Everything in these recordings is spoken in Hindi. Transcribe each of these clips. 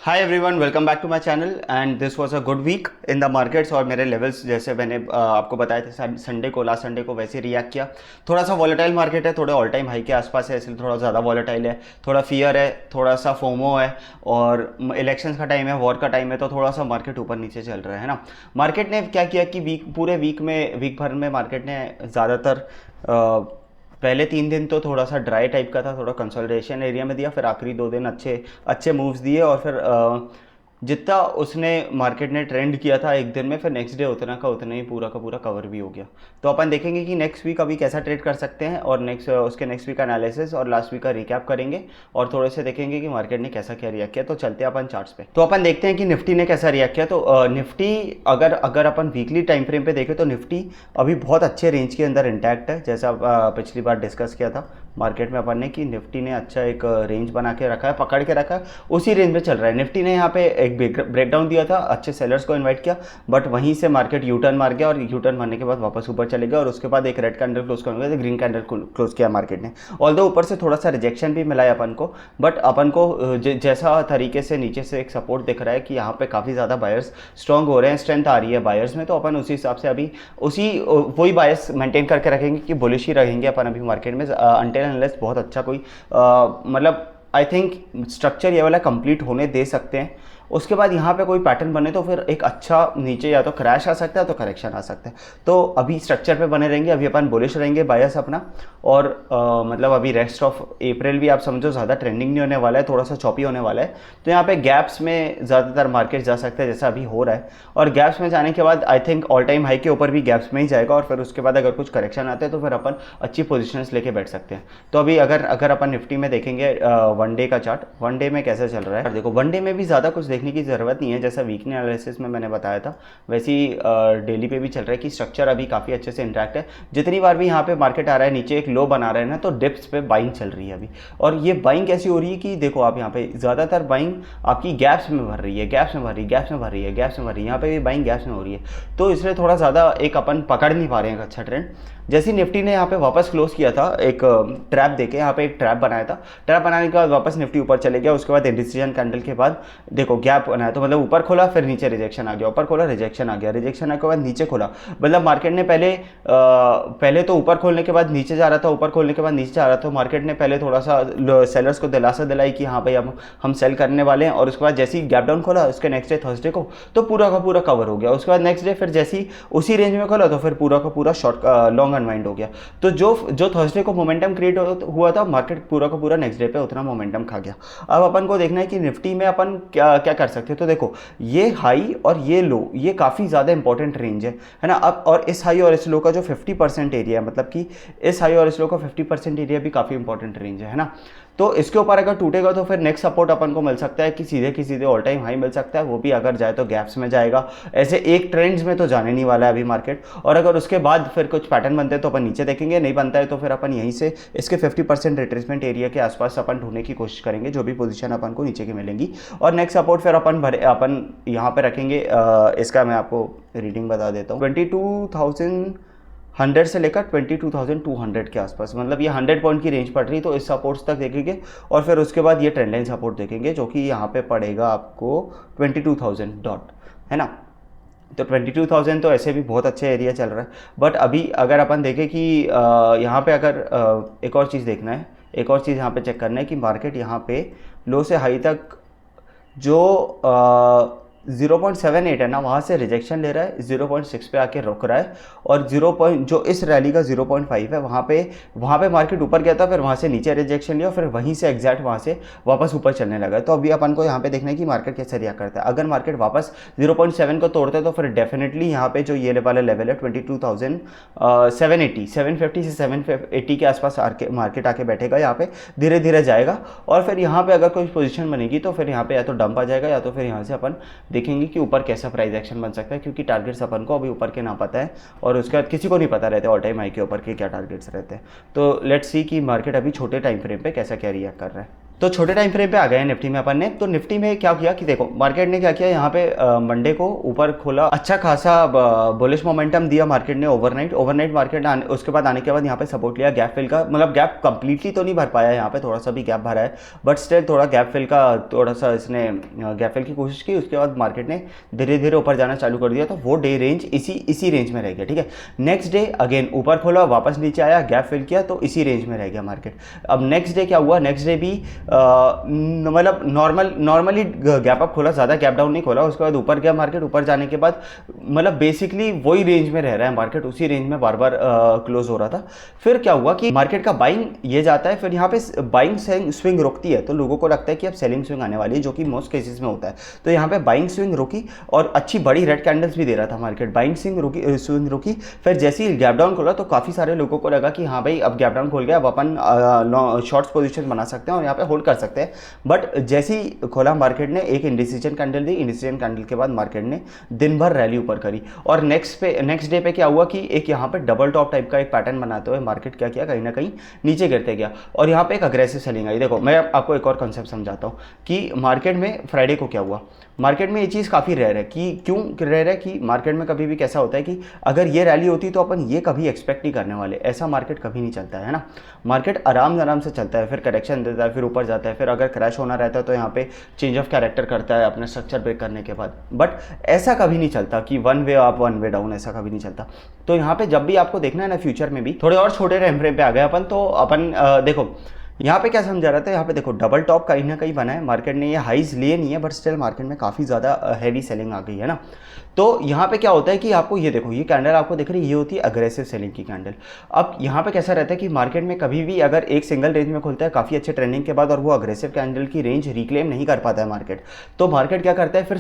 Hi everyone, welcome back to my channel and this was a good week in the markets. और मेरे लेवल्स जैसे मैंने आपको बताए थे संडे को, लास्ट संडे को वैसे रिएक्ट किया। थोड़ा सा वॉलेटाइल मार्केट है, थोड़े ऑल टाइम हाई के आसपास है, इसलिए थोड़ा ज़्यादा वॉलेटाइल है, थोड़ा फियर है, थोड़ा सा फोमो है और इलेक्शंस का टाइम है, वॉर का टाइम है, तो थोड़ा सा मार्केट ऊपर नीचे चल रहा है ना। मार्केट ने क्या किया कि पूरे वीक भर में मार्केट ने ज़्यादातर पहले 3 दिन तो थोड़ा सा ड्राई टाइप का था, थोड़ा कंसोलिडेशन एरिया में दिया, फिर आखिरी 2 दिन अच्छे अच्छे मूव्स दिए और फिर जितना उसने मार्केट ने ट्रेंड किया था एक दिन में, फिर नेक्स्ट डे उतना का उतना ही पूरा का पूरा कवर भी हो गया। तो अपन देखेंगे कि नेक्स्ट वीक अभी कैसा ट्रेड कर सकते हैं और उसके नेक्स्ट वीक का एनालिसिस और लास्ट वीक का रिकैप करेंगे और थोड़े से देखेंगे कि मार्केट ने कैसा क्या रिएक्ट किया। तो चलते हैं अपन चार्ट्स पे। तो अपन देखते हैं कि निफ्टी ने कैसा रिएक्ट किया। तो निफ्टी अगर अपन वीकली टाइम फ्रेम पे देखें तो निफ्टी अभी बहुत अच्छे रेंज के अंदर इंटैक्ट है, जैसा पिछली बार डिस्कस किया था मार्केट में अपन ने कि निफ्टी ने अच्छा एक रेंज बना के रखा है, पकड़ के रखा है, उसी रेंज में चल रहा है। निफ्टी ने यहाँ पे एक ब्रेकडाउन दिया था, अच्छे सेलर्स को इनवाइट किया, बट वहीं से मार्केट यू टर्न मार गया और यू टर्न मारने के बाद वापस ऊपर चले गया और उसके बाद एक रेड कैंडल क्लोज करने के बाद ग्रीन कैंडल क्लोज किया मार्केट ने। ऑल्दो ऊपर से थोड़ा सा रिजेक्शन भी मिला है अपन को, बट अपन को जैसा तरीके से नीचे से एक सपोर्ट दिख रहा है कि यहाँ पे काफ़ी ज़्यादा बायर्स स्ट्रॉन्ग हो रहे हैं, स्ट्रेंथ आ रही है बायर्स में, तो अपन उसी हिसाब से अभी वही बायर्स मेंटेन करके रखेंगे कि बुलिश ही रहेंगे अपन अभी मार्केट में अनटिल अनलेस बहुत अच्छा कोई मतलब आई थिंक स्ट्रक्चर ये वाला कंप्लीट होने दे सकते हैं। उसके बाद यहाँ पे कोई पैटर्न बने तो फिर एक अच्छा नीचे या तो क्रैश आ सकता है तो करेक्शन आ सकता है। तो अभी स्ट्रक्चर पे बने रहेंगे, अभी अपन बुलिश रहेंगे बायस अपना। और मतलब अभी रेस्ट ऑफ अप्रैल भी आप समझो ज़्यादा ट्रेंडिंग नहीं होने वाला है, थोड़ा सा चॉपी होने वाला है। तो यहाँ पे गैप्स में ज़्यादातर मार्केट जा सकते हैं जैसा अभी हो रहा है, और गैप्स में जाने के बाद I think all time high के ऊपर भी गैप्स में ही जाएगा और फिर उसके बाद अगर कुछ करेक्शन आते हैं तो फिर अपन अच्छी पोजिशंस लेके बैठ सकते हैं। तो अभी अगर अपन निफ्टी में देखेंगे वन डे का चार्ट, वन डे में कैसे चल रहा है, देखो वन डे में भी ज़्यादा कुछ देखने की ज़रूरत नहीं है। जैसा वीकली एनालिसिस में मैंने बताया था वैसे ही डेली पे भी चल रहा है कि स्ट्रक्चर अभी काफ़ी अच्छे से इंटैक्ट है। जितनी बार भी यहाँ पे मार्केट आ रहा है नीचे एक लो बना रहा है ना, तो डिप्स पे बाइंग चल रही है अभी। और ये बाइंग कैसी हो रही है कि देखो आप यहाँ पे ज़्यादातर बाइंग आपकी गैप्स में भर रही है, गैप्स में भर रही है, गैप्स में भर रही है, गैप्स में भर रही है, यहाँ पे भी बाइंग गैप्स में हो रही है। तो इसलिए थोड़ा ज़्यादा एक अपन पकड़ नहीं पा रहे हैं अच्छा ट्रेंड। जैसे निफ्टी ने यहाँ पे वापस क्लोज किया था एक ट्रैप देके, यहाँ पे एक ट्रैप बनाया था, ट्रैप बनाने के बाद वापस निफ्टी ऊपर चले गया। उसके बाद इंडिसीजन कैंडल के बाद देखो गैप बनाया, तो मतलब ऊपर खोला फिर नीचे रिजेक्शन आ गया, ऊपर खोला रिजेक्शन आ गया, रिजेक्शन आने के बाद नीचे खोला। मतलब मार्केट ने पहले तो ऊपर खोलने के बाद नीचे जा रहा था, ऊपर खोलने के बाद नीचे जा रहा था। मार्केट ने पहले थोड़ा सा सेलर्स को दिलासा दिलाई कि हाँ भाई अब हम सेल करने वाले हैं, और उसके बाद जैसे ही गैप डाउन खोला उसके नेक्स्ट डे थर्सडे को तो पूरा का पूरा कवर हो गया। उसके बाद नेक्स्ट डे फिर जैसे ही उसी रेंज में खोला तो फिर पूरा का पूरा शॉर्ट लॉन्ग अनवाइंड हो गया। तो जो थर्सडे को मोमेंटम क्रिएट हुआ था, मार्केट पूरा का पूरा नेक्स्ट डे पे उतना मोमेंटम खा गया। अब अपन को देखना है कि निफ्टी में अपन क्या क्या कर सकते हैं। तो देखो ये हाई और ये लो, ये काफ़ी ज़्यादा इंपॉर्टेंट रेंज है ना। अब और इस हाई और इस लो का जो 50% एरिया है, मतलब कि इस हाई और इस लो का 50% एरिया भी काफ़ी इंपॉर्टेंट रेंज है ना। तो इसके ऊपर अगर टूटेगा तो फिर नेक्स्ट सपोर्ट अपन को मिल सकता है कि सीधे ऑल टाइम हाई मिल सकता है, वो भी अगर जाए तो गैप्स में जाएगा। ऐसे एक ट्रेंड्स में तो जाने नहीं वाला है अभी मार्केट। और अगर उसके बाद फिर कुछ पैटर्न बनते हैं तो अपन नीचे देखेंगे, नहीं बनता है तो फिर अपन यहीं से इसके 50% रिट्रेसमेंट एरिया के आसपास अपन ढूंढने की कोशिश करेंगे, जो भी पोजीशन अपन को नीचे की मिलेंगी। और नेक्स्ट सपोर्ट फिर अपन यहाँ पे रखेंगे। इसका मैं आपको रीडिंग बता देता हूँ, 22,100 से लेकर 22,200 के आसपास, मतलब ये 100 पॉइंट की रेंज पड़ रही, तो इस सपोर्ट्स तक देखेंगे। और फिर उसके बाद ये ट्रेंड लाइन सपोर्ट देखेंगे जो कि यहाँ पे पड़ेगा आपको 22,000 डॉट, है ना। तो 22,000 तो ऐसे भी बहुत अच्छे एरिया चल रहा है। बट अभी अगर अपन देखें कि यहाँ पे अगर एक और चीज़ देखना है, एक और चीज़ यहाँ पे चेक करना है कि मार्केट यहाँ पे लो से हाई तक जो 0.78 है ना, वहाँ से रिजेक्शन ले रहा है, 0.6 पे आके रुक रहा है। और जो इस रैली का 0.5 है, वहाँ पे मार्केट ऊपर गया था, फिर वहाँ से नीचे रिजेक्शन लिया, फिर वहीं से एग्जैक्ट वहाँ से वापस ऊपर चलने लगा। तो अभी अपन को यहाँ पे देखना है कि मार्केट कैसे रिएक्ट करता है। अगर मार्केट वापस 0.7 को तोड़ता है तो फिर डेफिनेटली यहाँ पे जो ये वाला लेवल है 22,780 750 से 780 के आसपास मार्केट आके बैठेगा, यहाँ पे धीरे धीरे जाएगा। और फिर यहाँ पे अगर कोई पोजीशन बनेगी तो फिर यहाँ पे या तो डंप आ जाएगा या तो फिर यहाँ से अपन देखेंगे कि ऊपर कैसा प्राइस एक्शन बन सकता है, क्योंकि टारगेट्स अपन को अभी ऊपर के ना पता है और उसके बाद किसी को नहीं पता रहता ऑल टाइम हाई के ऊपर के क्या टारगेट्स रहते हैं। तो लेट्स सी कि मार्केट अभी छोटे टाइम फ्रेम पे कैसा क्या रिएक्ट कर रहा है। तो छोटे टाइम फ्रेम पे आ गए हैं निफ्टी में अपन ने। तो निफ्टी में क्या किया कि देखो मार्केट ने क्या किया, यहाँ पे मंडे को ऊपर खोला, अच्छा खासा बुलिश मोमेंटम दिया मार्केट ने ओवरनाइट मार्केट उसके बाद आने के बाद यहाँ पे सपोर्ट लिया गैप फिल का, मतलब गैप कंप्लीटली तो नहीं भर पाया, यहाँ पे थोड़ा सा भी गैप भरा है, बट स्टिल थोड़ा गैप फिल का थोड़ा सा इसने गैप फिल की कोशिश की। उसके बाद मार्केट ने धीरे धीरे ऊपर जाना चालू कर दिया, तो वो डे रेंज इसी रेंज में रह गया, ठीक है। नेक्स्ट डे अगेन ऊपर खोला, वापस नीचे आया, गैप फिल किया, तो इसी रेंज में रह गया मार्केट। अब नेक्स्ट डे क्या हुआ, नेक्स्ट डे भी मतलब नॉर्मली गैप अप खोला, ज़्यादा गैप डाउन नहीं खोला। उसके बाद ऊपर गया मार्केट, ऊपर जाने के बाद मतलब बेसिकली वही रेंज में रह रहा है मार्केट, उसी रेंज में बार बार क्लोज हो रहा था। फिर क्या हुआ कि मार्केट का बाइंग ये जाता है, फिर यहाँ पे बाइंग स्विंग रुकती है, तो लोगों को लगता है कि अब सेलिंग स्विंग आने वाली है, जो कि मोस्ट केसेस में होता है। तो यहाँ पे बाइंग स्विंग रुकी और अच्छी बड़ी रेड कैंडल्स भी दे रहा था मार्केट, बाइंग स्विंग रुकी। फिर जैसे ही गैप डाउन खोला तो काफ़ी सारे लोगों को लगा कि हाँ भाई अब गैप डाउन खोल गया, अब अपन शॉर्ट्स पोजीशन बना सकते हैं और यहाँ पे होल्ड कर सकते हैं। बट जैसे ही खोला मार्केट ने एक इंडिसीजन कैंडल दी, इंडिसीजन कैंडल के बाद मार्केट ने दिन भर रैली ऊपर करी। और नेक्स्ट डे पे क्या हुआ कि एक यहाँ पे डबल टॉप टाइप का एक पैटर्न बनाते हुए मार्केट क्या किया, कहीं ना कहीं नीचे गिरते गया और यहाँ पे एक अग्रेसिव सेलिंग आई। देखो मैं आपको एक और कंसेप्ट समझाता हूँ कि मार्केट में फ्राइडे को क्या हुआ। मार्केट में ये चीज़ काफ़ी रेयर है कि क्यों रेयर है कि मार्केट में कभी भी कैसा होता है कि अगर ये रैली होती तो अपन ये कभी एक्सपेक्ट नहीं करने वाले, ऐसा मार्केट कभी नहीं चलता है ना। मार्केट आराम से चलता है, फिर करेक्शन देता है, फिर ऊपर जाता है, फिर अगर क्रैश होना रहता है तो यहाँ पे चेंज ऑफ कैरेक्टर करता है अपने स्ट्रक्चर ब्रेक करने के बाद। बट ऐसा कभी नहीं चलता कि one way up one way down, ऐसा कभी नहीं चलता। तो यहाँ पे जब भी आपको देखना है ना फ्यूचर में भी, थोड़े और छोटे टाइम फ्रेम पे आ गए अपन, तो अपन देखो यहाँ पे क्या समझा रहा था, यहाँ पे देखो डबल टॉप कहीं ना कहीं बना है, मार्केट ने ये हाइज लिए नहीं है, बट स्टिल मार्केट में काफ़ी ज़्यादा हैवी सेलिंग आ गई है ना। तो यहाँ पे क्या होता है कि आपको ये देखो, ये कैंडल आपको दिख रही है, ये होती है अग्रेसिव सेलिंग की कैंडल। अब यहाँ पे कैसा रहता है कि मार्केट में कभी भी अगर एक सिंगल रेंज में खुलता है काफ़ी अच्छे ट्रेंडिंग के बाद और वो अग्रेसिव कैंडल की रेंज रिक्लेम नहीं कर पाता है मार्केट, तो मार्केट क्या करता है फिर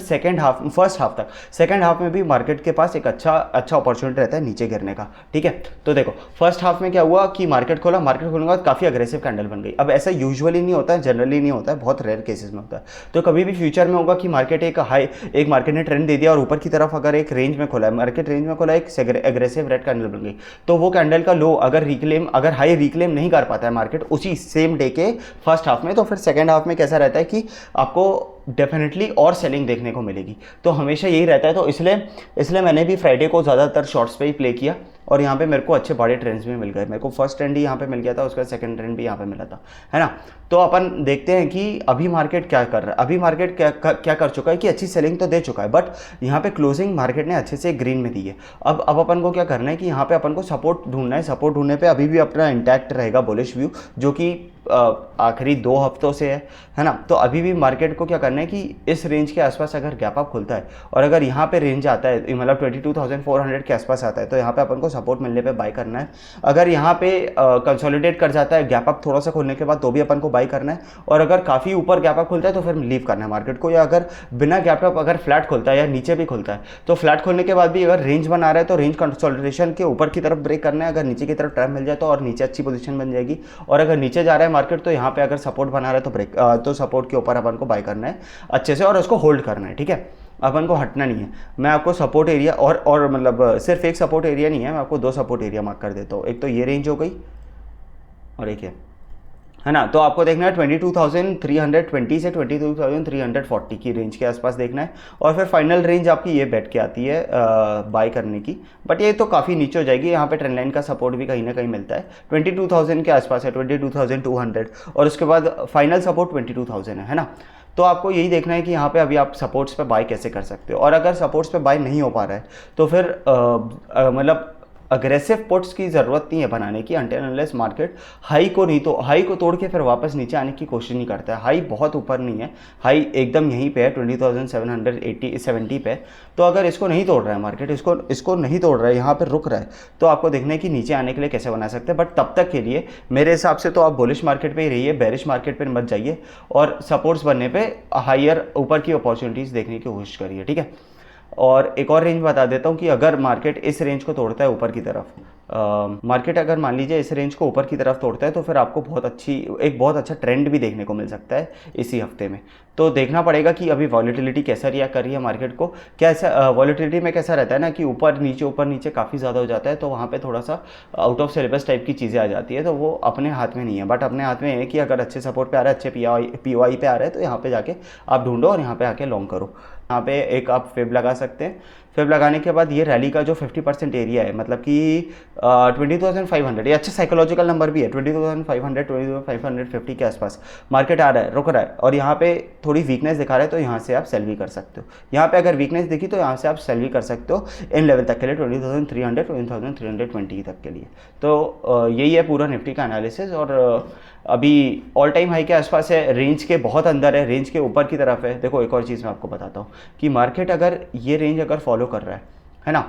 फर्स्ट हाफ में भी मार्केट के पास एक अच्छा अपॉर्चुनिटी रहता है नीचे गिरने का, ठीक है। तो देखो फर्स्ट हाफ में क्या हुआ कि मार्केट खोलने के बाद काफ़ी अग्रेसिव कैंडल बन गई। अब ऐसा यूजुअली नहीं होता है, जनरली नहीं होता है, बहुत रेयर केसेस में होता है। तो कभी भी फ्यूचर में होगा कि मार्केट एक मार्केट ने ट्रेंड दे दिया और ऊपर की तरफ अगर एक रेंज में खोला है, मार्केट रेंज में खोला, एक एग्रेसिव रेड कैंडल बन गई, तो वो कैंडल का लो अगर हाई रिक्लेम नहीं कर पाता है मार्केट उसी सेम डे के फर्स्ट हाफ में, तो फिर सेकेंड हाफ में कैसा रहता है कि आपको डेफिनेटली और सेलिंग देखने को मिलेगी। तो हमेशा यही रहता है। तो इसलिए मैंने भी फ्राइडे को ज़्यादातर शॉर्ट्स पे ही प्ले किया और यहाँ पे मेरे को अच्छे बड़े ट्रेंड्स भी मिल गए। मेरे को फर्स्ट ट्रेंड ही यहाँ पे मिल गया था, उसका सेकंड ट्रेंड भी यहाँ पे मिला था, है ना। तो अपन देखते हैं कि अभी मार्केट क्या कर रहा है। अभी मार्केट क्या कर चुका है कि अच्छी सेलिंग तो दे चुका है, बट यहाँ पे क्लोजिंग मार्केट ने अच्छे से ग्रीन में दी है। अब अपन को क्या करना है कि यहाँ पे अपन को सपोर्ट ढूंढना है। सपोर्ट ढूंढने पे अभी भी अपना इंटैक्ट रहेगा बुलिश व्यू, जो कि आखिरी 2 हफ्तों से है ना। तो अभी भी मार्केट को क्या करना है कि इस रेंज के आसपास अगर गैप अप खुलता है और अगर यहाँ पे रेंज आता है, मतलब 22,400 के आसपास आता है, तो यहाँ पे अपन को सपोर्ट मिलने पे बाय करना है। अगर यहाँ पे कंसोलिडेट कर जाता है गैप अप थोड़ा सा खोलने के बाद, तो भी अपन को बाय करना है। और अगर काफ़ी ऊपर गैप अप खुलता है तो फिर लीव करना है मार्केट को। या अगर बिना गैप अप अगर फ्लैट खुलता है या नीचे भी खुलता है, तो फ्लैट खोलने के बाद भी अगर रेंज बना रहा है तो रेंज कंसोलिडेशन के ऊपर की तरफ ब्रेक करना है। अगर नीचे की तरफ ट्रैप मिल जाए तो और नीचे अच्छी पोजीशन बन जाएगी। और अगर नीचे जा रहा है मार्केट तो यहाँ पे अगर सपोर्ट बना रहा है तो सपोर्ट के ऊपर अपन को बाय करना है अच्छे से और उसको होल्ड करना है, ठीक है। अपन को हटना नहीं है। मैं आपको सपोर्ट एरिया और मतलब सिर्फ एक सपोर्ट एरिया नहीं है, मैं आपको 2 सपोर्ट एरिया मार्क कर देता हूँ। एक तो ये रेंज हो गई और एक है ना। तो आपको देखना है 22,320 से 22,340 की रेंज के आसपास देखना है। और फिर फाइनल रेंज आपकी ये बैठ के आती है बाय करने की, बट ये तो काफ़ी नीचे हो जाएगी। यहाँ पे ट्रेंड लाइन का सपोर्ट भी कहीं ना कहीं मिलता है, 22,000 के आसपास है, 22,200, और उसके बाद फाइनल सपोर्ट 22,000 है ना। तो आपको यही देखना है कि यहाँ पे अभी आप सपोर्ट्स पे बाय कैसे कर सकते हो। और अगर सपोर्ट्स पे बाय नहीं हो पा रहा है तो फिर मतलब अग्रेसिव पुट्स की ज़रूरत नहीं है बनाने की, अनटिल अनलेस मार्केट हाई को तोड़ के फिर वापस नीचे आने की कोशिश नहीं करता है। हाई बहुत ऊपर नहीं है, हाई एकदम यहीं पे है 20,770 पे। तो अगर इसको नहीं तोड़ रहा है मार्केट, इसको नहीं तोड़ रहा है, यहाँ पर रुक रहा है, तो आपको देखना है कि नीचे आने के लिए कैसे बना सकते हैं। बट तब तक के लिए मेरे हिसाब से तो आप बुलिश मार्केट पर ही रहिए, बेरिश मार्केट पर मत जाइए और सपोर्ट्स बनने पर हायर ऊपर की अपॉर्चुनिटीज़ देखने की कोशिश करिए, ठीक है। और एक और रेंज बता देता हूँ कि अगर मार्केट इस रेंज को तोड़ता है ऊपर की तरफ मार्केट अगर मान लीजिए इस रेंज को ऊपर की तरफ तोड़ता है तो फिर आपको बहुत अच्छा ट्रेंड भी देखने को मिल सकता है इसी हफ्ते में। तो देखना पड़ेगा कि अभी वॉलेटिलिटी कैसा रिएक्ट कर रही है मार्केट को। क्या ऐसा वॉलेटिलिटी में कैसा रहता है ना कि ऊपर नीचे काफ़ी ज़्यादा हो जाता है, तो वहाँ पे थोड़ा सा आउट ऑफ सिलेबस टाइप की चीज़ें आ जाती है, तो वो अपने हाथ में नहीं है। बट अपने हाथ में है कि अगर अच्छे सपोर्ट पे आ रहा है, अच्छे पीओआई पे आ रहा है, तो यहाँ पे जाके आप ढूंढो और यहाँ पे आके लॉन्ग करो। यहाँ पे एक आप फेब लगा सकते हैं। फेब लगाने के बाद ये रैली का जो 50% एरिया है, मतलब कि 20,500, ये अच्छा साइकोलॉजिकल नंबर भी है। 20,500 20,550 के आसपास मार्केट आ रहा है, रुक रहा है, और यहाँ पे थोड़ी वीकनेस दिखा रहा है, तो यहाँ से आप सेल भी कर सकते हो। यहाँ पे अगर वीकनेस दिखी तो यहाँ से आप सेल भी कर सकते हो इन लेवल तक के लिए, 20,300 20,320 तक के लिए। तो यही है पूरा निफ्टी का एनालिसिस। और अभी ऑल टाइम हाई के आसपास है, रेंज के बहुत अंदर है, रेंज के ऊपर की तरफ है। देखो एक और चीज़ मैं आपको बताता हूँ कि मार्केट अगर ये रेंज अगर फॉलो कर रहा है ना,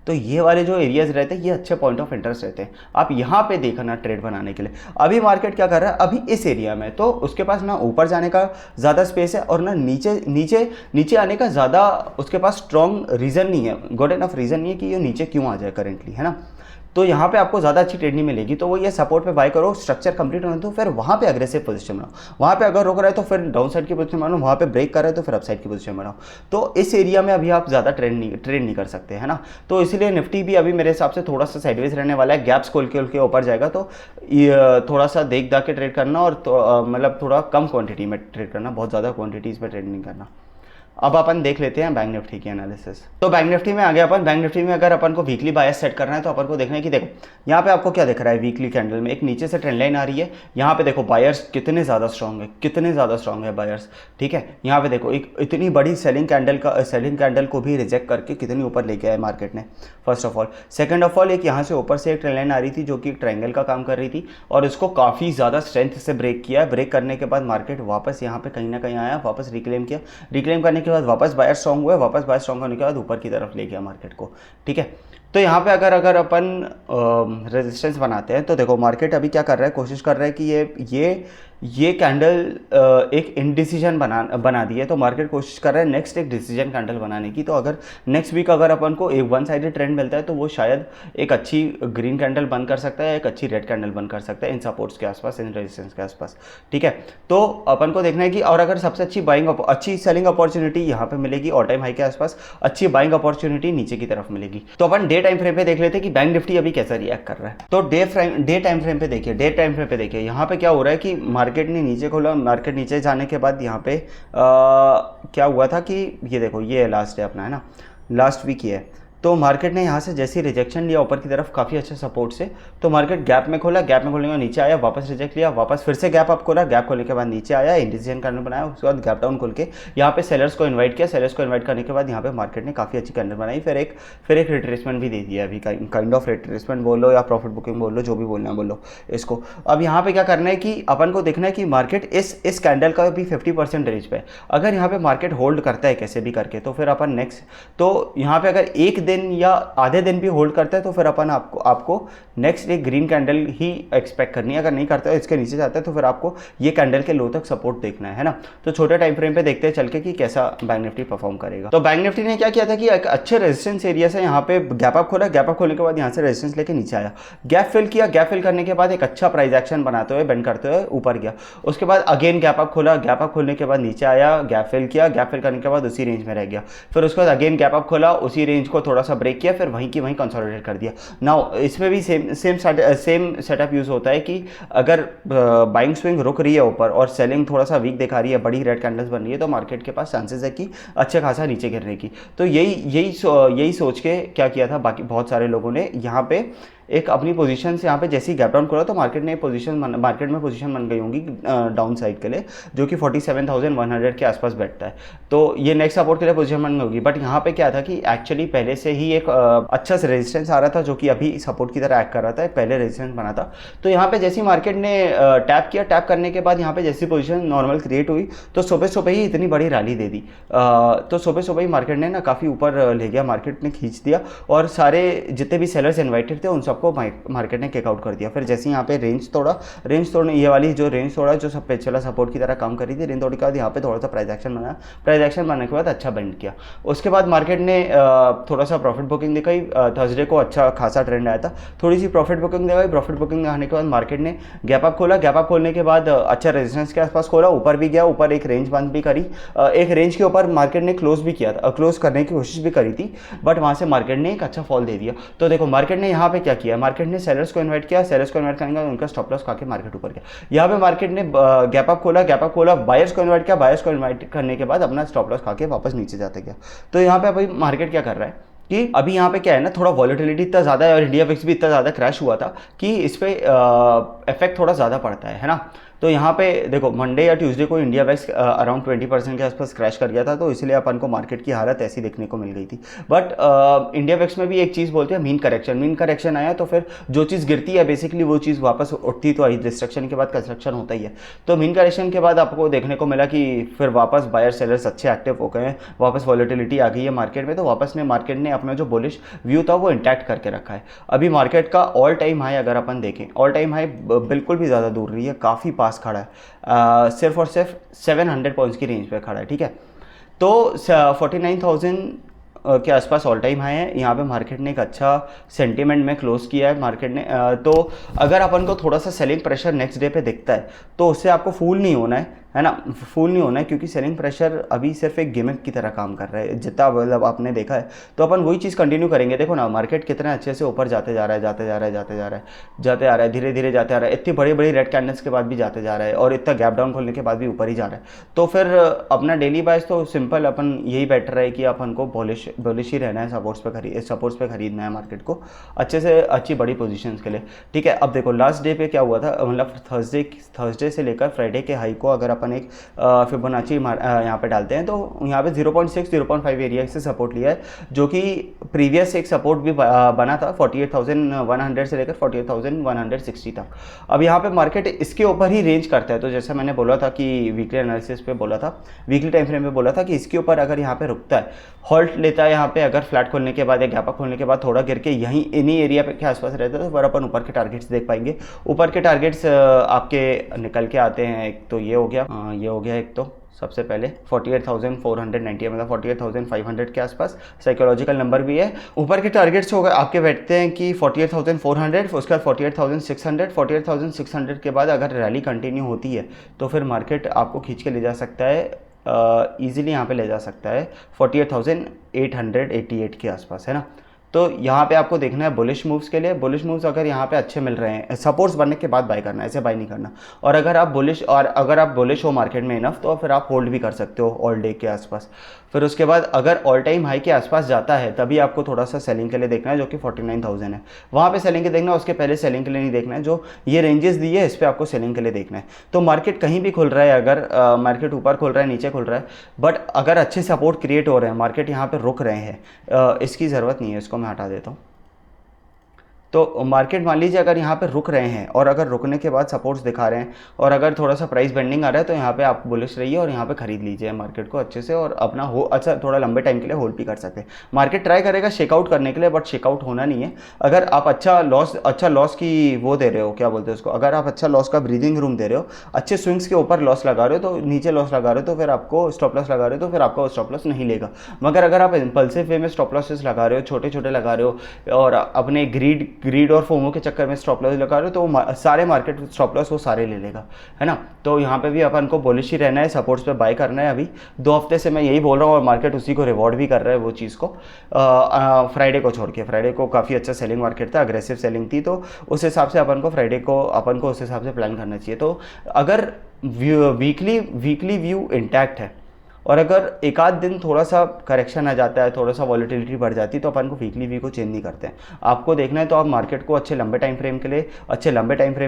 तो ये वाले जो एरियाज रहते हैं ये अच्छे पॉइंट ऑफ इंटरेस्ट रहते हैं आप यहाँ पे देखना ट्रेड बनाने के लिए। अभी मार्केट क्या कर रहा है, अभी इस एरिया में तो उसके पास ना ऊपर जाने का ज़्यादा स्पेस है और ना नीचे आने का ज़्यादा उसके पास स्ट्रॉन्ग रीज़न नहीं है, गुड इनफ रीज़न नहीं है कि ये नीचे क्यों आ जाए करेंटली, है ना। तो यहाँ पे आपको ज़्यादा अच्छी ट्रेड नहीं मिलेगी, तो वो ये सपोर्ट पे बाय करो, स्ट्रक्चर कंप्लीट होने दो, फिर वहाँ पे अग्रेसिव पोजीशन बनाओ। वहाँ पे अगर रुक रहा है तो फिर डाउन साइड की पोजीशन बनाओ, वहाँ पे ब्रेक कर रहा है तो फिर अप साइड की पोजीशन बनाओ। तो इस एरिया में अभी आप ज़्यादा ट्रेड नहीं कर सकते, है ना। तो इसलिए निफ्टी भी अभी मेरे हिसाब से थोड़ा सा साइडवेज रहने वाला है, गैप्स खोल के ऊपर जाएगा, तो थोड़ा सा देख के ट्रेड करना, और मतलब थोड़ा कम क्वान्टिटी में ट्रेड करना, बहुत ज़्यादा क्वान्टिटीज़ में ट्रेड नहीं करना। अब अपन देख लेते हैं बैंक निफ्टी की एनालिसिस। तो बैंक निफ्टी में आ गया अपन। बैंक निफ्टी में अगर अपन को वीकली बायस सेट करना है तो अपन को देखना है कि देखो यहाँ पे आपको क्या दिख रहा है, वीकली कैंडल में एक नीचे से ट्रेंड लाइन आ रही है। यहाँ पे देखो बायर्स कितने ज़्यादा स्ट्रॉन्ग है बायर्स, ठीक है। यहाँ पे देखो एक इतनी बड़ी सेलिंग कैंडल को भी रिजेक्ट करके कितनी ऊपर लेके आए मार्केट ने, first of all. Second of all, एक यहाँ से ऊपर से एक ट्रेंड लाइन आ रही थी जो कि एक ट्रायंगल का काम कर रही थी, और इसको काफ़ी ज़्यादा स्ट्रेंथ से ब्रेक किया। ब्रेक करने के बाद मार्केट वापस यहाँ पे कहीं ना कहीं आया, वापस रिक्लेम किया। रिक्लेम करने के बाद वापस बायर स्ट्रॉन्ग हुए, वापस बायर स्ट्रॉन्ग होने के बाद ऊपर की तरफ ले गया मार्केट को, ठीक है। तो यहाँ पे अगर अपन रेजिस्टेंस बनाते हैं तो देखो मार्केट अभी क्या कर रहा है, कोशिश कर रहा है कि ये कैंडल एक इनडिसीजन बना दी है, तो मार्केट कोशिश कर रहा है नेक्स्ट एक डिसीजन कैंडल बनाने की। तो अगर नेक्स्ट वीक अगर अपन को एक वन साइडेड ट्रेंड मिलता है तो वो शायद एक अच्छी ग्रीन कैंडल बन कर सकता है, एक अच्छी रेड कैंडल बन कर सकता है इन सपोर्ट्स के आसपास, इन रेजिस्टेंस के आसपास, ठीक है। तो अपन को देखना है कि और अगर सबसे अच्छी सेलिंग अपॉर्चुनिटी यहाँ पे मिलेगी ऑल टाइम हाई के आसपास, अच्छी बाइंग अपॉर्चुनिटी नीचे की तरफ मिलेगी। तो अपन डे टाइम फ्रेम पे देख लेते हैं कि बैंक निफ्टी अभी कैसा रिएक्ट कर रहा है। तो डे टाइम फ्रेम पे देखिए यहाँ पे क्या हो रहा है कि मार्केट ने नीचे खोला, मार्केट नीचे जाने के बाद यहाँ पे क्या हुआ था कि ये देखो ये लास्ट डे अपना, है ना, लास्ट वीक ये है। तो मार्केट ने यहाँ से जैसे रिजेक्शन लिया ऊपर की तरफ काफ़ी अच्छे सपोर्ट से, तो मार्केट गैप में खोला, गैप में खोलने के बाद नीचे आया, वापस रिजेक्ट लिया, वापस फिर से गैप अप खोला, गैप खोलने के बाद नीचे आया, इंडिसीजन कैंडल बनाया, उसके बाद गैप डाउन खोल के यहाँ पे सेलर्स को इन्वाइट किया। सेलर्स को इन्वाइट करने के बाद यहाँ पे मार्केट ने काफ़ी अच्छी कैंडल बनाई, फिर एक रिट्रेसमेंट भी दे दिया अभी, काइंड ऑफ रिट्रेसमेंट बोलो या प्रॉफिट बुकिंग बोलो, जो भी बोलना है बोलो इसको। अब यहाँ पे क्या करना है कि अपन को देखना है कि मार्केट इस कैंडल का भी 50% रेंज पे, अगर यहाँ पे मार्केट होल्ड करता है कैसे भी करके, तो फिर अपन नेक्स्ट, तो यहाँ पे अगर एक दिन या आधे दिन भी होल्ड करता है तो फिर अपन आपको नेक्स्ट एक ग्रीन कैंडल ही एक्सपेक्ट करनी है। अगर नहीं करता है, इसके नीचे जाता है, तो फिर आपको ये कैंडल के लो तक सपोर्ट देखना है ना। तो छोटे टाइम फ्रेम पे देखते हैं चल के कि कैसा बैंक निफ्टी परफॉर्म करेगा। तो बैंक निफ्टी ने क्या किया था कि एक अच्छे रेजिस्टेंस एरिया से यहाँ पे गैप अप खोला, गैप अप खोलने के बाद यहाँ से रेजिस्टेंस लेके नीचे आया, गैप फिल किया, गैप फिल करने के बाद एक अच्छा प्राइस एक्शन बनाते हुए बेंड करते हुए ऊपर गया। उसके बाद अगेन गैप अप खोला, गैप अप खोलने के बाद नीचे आया, गैप फिल किया, गैप फिल करने के बाद उसी रेंज में रह गया। फिर उसके बाद अगेन गैप अप खोला, उसी रेंज को थोड़ा सा ब्रेक किया, फिर वहीं की वहीं कंसोलिडेट कर दिया। नाउ इसमें भी सेम सेटअप यूज होता है कि अगर बाइंग स्विंग रुक रही है ऊपर और सेलिंग थोड़ा सा वीक दिखा रही है, बड़ी रेड कैंडल्स बन रही है, तो मार्केट के पास चांसेस है कि अच्छा खासा नीचे गिरने की। तो यही सोच के क्या किया था बाकी बहुत सारे लोगों ने, यहाँ पे एक अपनी पोजीशन से यहाँ पे जैसे ही गैप डाउन खोला तो मार्केट में पोजीशन बन गई होंगी डाउन साइड के लिए, जो कि 47,100 के आसपास बैठता है। तो ये नेक्स्ट सपोर्ट के लिए पोजीशन बन गई होगी। बट यहाँ पे क्या था कि एक्चुअली पहले से ही एक अच्छा सा रेजिस्टेंस आ रहा था जो कि अभी सपोर्ट की तरह एक्ट कर रहा था, पहले रेजिस्टेंस बना था। तो यहाँ पे जैसी मार्केट ने टैप किया, टैप करने के बाद यहाँ पे जैसी पोजीशन नॉर्मल क्रिएट हुई तो सुबह ही इतनी बड़ी रैली दे दी। तो सुबह ही मार्केट ने ना काफ़ी ऊपर ले गया, मार्केट ने खींच दिया, और सारे जितने भी सेलर्स इन्वाइटेड थे उन सब आपको मार्केट ने किकआउट कर दिया। फिर जैसे यहाँ पे रेंज तोड़ने ये वाली जो रेंज तोड़ा जो सब पिछला सपोर्ट की तरह काम करी थी, रेंज तोड़ने के बाद यहाँ पे थोड़ा सा प्राइस एक्शन बनाया, प्राइस एक्शन बनाने के बाद अच्छा बेंड किया। उसके बाद मार्केट ने थोड़ा सा प्रॉफिट बुकिंग दिखाई, थर्सडे को अच्छा खासा ट्रेंड आया था, थोड़ी सी प्रॉफिट बुकिंग दिखाई। प्रॉफिट बुकिंग आने के बाद मार्केट ने गैप अप खोला, गैप अप खोलने के बाद अच्छा रेजिस्टेंस के आसपास खोला, ऊपर भी गया, ऊपर एक रेंज बंद भी करी, एक रेंज के ऊपर मार्केट ने क्लोज भी किया था, क्लोज करने की कोशिश भी करी थी, बट वहाँ से मार्केट ने एक अच्छा फॉल दे दिया। तो देखो मार्केट ने यहाँ पे क्या किया, मार्केट ने सेलर्स को इन्वाइट किया, सेलर्स को इन्वाइट करने के बाद उनका स्टॉप लॉस खा के मार्केट ऊपर गया। यहाँ पे मार्केट ने गैप अप खोला, बायर्स को इन्वाइट किया, बायर्स को इन्वाइट करने के बाद अपना स्टॉप लॉस खा के वापस नीचे जाते गया। तो यहाँ पे अभी मार्केट क्या कर रहा है कि अभी यहाँ पे क्या है ना, थोड़ा वॉलेटिलिटी इतना ज़्यादा है और इंडिया विक्स भी इतना ज़्यादा क्रैश हुआ था कि इस पर इफेक्ट थोड़ा ज़्यादा पड़ता है ना। तो यहाँ पे देखो मंडे या ट्यूसडे को इंडिया विक्स अराउंड 20% के आसपास क्रैश कर गया था, तो इसलिए अपन को मार्केट की हालत ऐसी देखने को मिल गई थी। बट इंडिया विक्स में भी एक चीज़ बोलते हैं मीन करेक्शन आया, तो फिर जो चीज़ गिरती है बेसिकली वो चीज़ वापस उठती तो आई, डिस्ट्रक्शन के बाद कंस्ट्रक्शन होता ही है। तो मीन करेक्शन के बाद आपको देखने को मिला कि फिर वापस बायर सेलर्स अच्छे एक्टिव हो गए हैं, वापस वॉलेटिलिटी आ गई है मार्केट में, तो वापस में मार्केट ने अपना जो बुलिश व्यू था वो इंटैक्ट करके रखा है। अभी मार्केट का ऑल टाइम हाई अगर अपन देखें, ऑल टाइम हाई बिल्कुल भी ज़्यादा दूर नहीं है, काफ़ी पास खड़ा है, सिर्फ और सिर्फ 700 पॉइंट्स की रेंज पे खड़ा है, ठीक है। तो 49,000 के आसपास ऑल टाइम हाई है। यहाँ पे मार्केट ने एक अच्छा सेंटीमेंट में क्लोज किया है मार्केट ने। तो अगर अपन को थोड़ा सा सेलिंग प्रेशर नेक्स्ट डे पे दिखता है तो उससे आपको फूल नहीं होना है ना, फूल नहीं होना है, क्योंकि सेलिंग प्रेशर अभी सिर्फ एक गिमिक की तरह काम कर रहा है, जितना मतलब आपने देखा है। तो अपन वही चीज़ कंटिन्यू करेंगे। देखो ना मार्केट कितना अच्छे से ऊपर जाते जा रहा है, धीरे धीरे जाते आ रहा है, इतनी बड़ी बड़ी रेड कैंडल्स के बाद भी जाते जा रहा है और इतना गैप डाउन खोलने के बाद भी ऊपर ही जा रहा है। तो फिर अपना डेली बाइस तो सिंपल अपन यही बेटर है कि अपन को बुलिश ही रहना है, सपोर्ट्स पे खरीदना है मार्केट को अच्छे से अच्छी बड़ी पोजीशंस के लिए, ठीक है। अब देखो लास्ट डे पे क्या हुआ था, मतलब थर्सडे से लेकर फ्राइडे के हाई को अगर अपन एक फिबोनाची यहाँ पे डालते हैं तो यहाँ पे 0.6 0.5 एरिया से सपोर्ट लिया है, जो कि प्रीवियस एक सपोर्ट भी बना था 48,100 से लेकर 48,160 तक। अब यहाँ पे मार्केट इसके ऊपर ही रेंज करता है। तो जैसे मैंने बोला था कि वीकली एनालिसिस पे बोला था, वीकली टाइम फ्रेम पे बोला था कि इसके ऊपर अगर यहाँ पे रुकता है, हॉल्ट लेता है यहाँ पे, अगर फ्लैट खोलने के बाद या गैप अप खोलने के बाद थोड़ा गिर के यहीं इन्हीं एरिया पे के आसपास रहता है तो फिर अपन ऊपर के टारगेट्स देख पाएंगे। ऊपर के टारगेट्स आपके निकल के आते हैं, एक तो ये हो गया एक तो सबसे पहले 48,490 मतलब 48,500 के आसपास साइकोलॉजिकल नंबर भी है। ऊपर के टारगेट्स हो गए आपके बैठते हैं कि 48,400, उसके बाद 48,600 के बाद अगर रैली कंटिन्यू होती है तो फिर मार्केट आपको खींच के ले जा सकता है, ईजिली यहाँ पे ले जा सकता है 48,888 के आसपास, है ना। तो यहाँ पे आपको देखना है बुलिश मूव्स के लिए, बुलिश मूव्स अगर यहाँ पे अच्छे मिल रहे हैं, सपोर्ट्स बनने के बाद बाय करना है, ऐसे बाय नहीं करना। और अगर आप बुलिश हो मार्केट में इनफ तो फिर आप होल्ड भी कर सकते हो ऑल डे के आसपास। फिर उसके बाद अगर ऑल टाइम हाई के आसपास जाता है तभी आपको थोड़ा सा सेलिंग के लिए देखना है, जो कि 49,000 है, वहाँ पे सेलिंग के देखना है, उसके पहले सेलिंग के लिए नहीं देखना है। जो ये रेंजेस दी है इस पर आपको सेलिंग के लिए देखना है। तो मार्केट कहीं भी खुल रहा है, अगर मार्केट ऊपर खुल रहा है नीचे खुल रहा है, बट अगर अच्छे सपोर्ट क्रिएट हो रहे हैं, मार्केट यहाँ पर रुक रहे हैं, इसकी ज़रूरत नहीं है, इसको मैं हटा देता हूँ। तो मार्केट मान लीजिए अगर यहाँ पे रुक रहे हैं और अगर रुकने के बाद सपोर्ट्स दिखा रहे हैं और अगर थोड़ा सा प्राइस बेंडिंग आ रहा है तो यहाँ पे आप बुलिश रहिए और यहाँ पे खरीद लीजिए मार्केट को अच्छे से और अपना अच्छा थोड़ा लंबे टाइम के लिए होल्ड भी कर सकते हैं। मार्केट ट्राई करेगा शेकआउट करने के लिए, बट शेकआउट होना नहीं है। अगर आप अच्छा लॉस की वो दे रहे हो, क्या बोलते हैं उसको, अगर आप अच्छा लॉस का ब्रीदिंग रूम दे रहे हो, अच्छे स्विंग्स के ऊपर लॉस लगा रहे हो, तो नीचे लॉस लगा रहे हो तो फिर आपको स्टॉप लॉस लगा रहे हो तो फिर आपको स्टॉप लॉस नहीं लेगा। मगर अगर आप इम्पल्सिव वे में स्टॉप लॉसेस लगा रहे हो, छोटे छोटे लगा रहे हो और अपने ग्रीड और फोमो के चक्कर में स्टॉप लॉस लगा रहे हो तो सारे मार्केट स्टॉप लॉस वो सारे ले लेगा, है ना। तो यहाँ पे भी अपन को बुलिश ही रहना है, सपोर्ट्स पे बाय करना है। अभी 2 हफ्ते से मैं यही बोल रहा हूँ और मार्केट उसी को रिवॉर्ड भी कर रहा है वो चीज़ को। फ्राइडे को छोड़ के, फ्राइडे को काफ़ी अच्छा सेलिंग मार्केट था, अग्रेसिव सेलिंग थी, तो उस हिसाब से अपन को उस हिसाब से प्लान करना चाहिए। तो अगर वीकली व्यू इंटैक्ट है और अगर एक आध दिन थोड़ा सा करेक्शन आ जाता है, थोड़ा सा वॉलेटिलिटी बढ़ जाती है तो अपन को वीकली व्यू को चेंज नहीं करते हैं। आपको देखना है तो आप मार्केट को अच्छे लंबे टाइम फ्रेम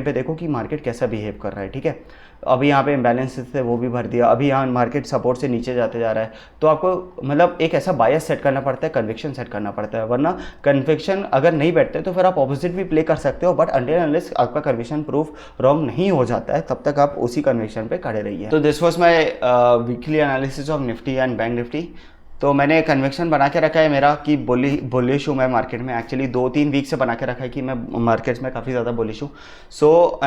पे देखो कि मार्केट कैसा बिहेव कर रहा है, ठीक है। अभी यहाँ पे इम्बैलेंस थे वो भी भर दिया, अभी यहाँ मार्केट सपोर्ट से नीचे जाते जा रहा है, तो आपको मतलब एक ऐसा बायस सेट करना पड़ता है, कन्विक्शन सेट करना पड़ता है, वरना कन्विक्शन अगर नहीं बैठते तो फिर आप ऑपोजिट भी प्ले कर सकते हो, बट अनटिल अनलेस आपका कन्विक्शन प्रूफ रॉन्ग नहीं हो जाता है तब तक आप उसी कन्विक्शन पे खड़े रहिए। तो this was my weekly analysis of Nifty and bank Nifty. तो मैंने कन्विक्शन बना के रखा है मेरा कि बुलिश हूँ मैं मार्केट में। एक्चुअली 2-3 वीक से बना के रखा है कि मैं मार्केट्स में काफ़ी ज़्यादा बुलिश हूँ। सो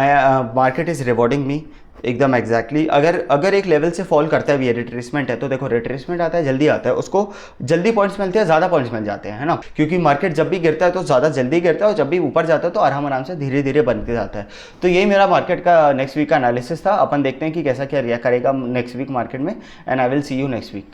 मार्केट इज़ रिवॉर्डिंग मी एकदम एग्जैक्टली। अगर एक लेवल से फॉल करता है भी, रिट्रेसमेंट है, तो देखो रिट्रेसमेंट आता है जल्दी आता है, उसको जल्दी पॉइंट्स मिलते हैं, ज़्यादा पॉइंट्स मिल जाते हैं, है ना। क्योंकि मार्केट जब भी गिरता है तो ज़्यादा जल्दी गिरता है, और जब भी ऊपर जाता है तो आराम आराम से धीरे धीरे बनते जाता है। तो यही मेरा मार्केट का नेक्स्ट वीक का एनालिसिस था। अपन देखते हैं कि कैसा क्या रिएक्ट करेगा नेक्स्ट वीक मार्केट में, and I will see you next week.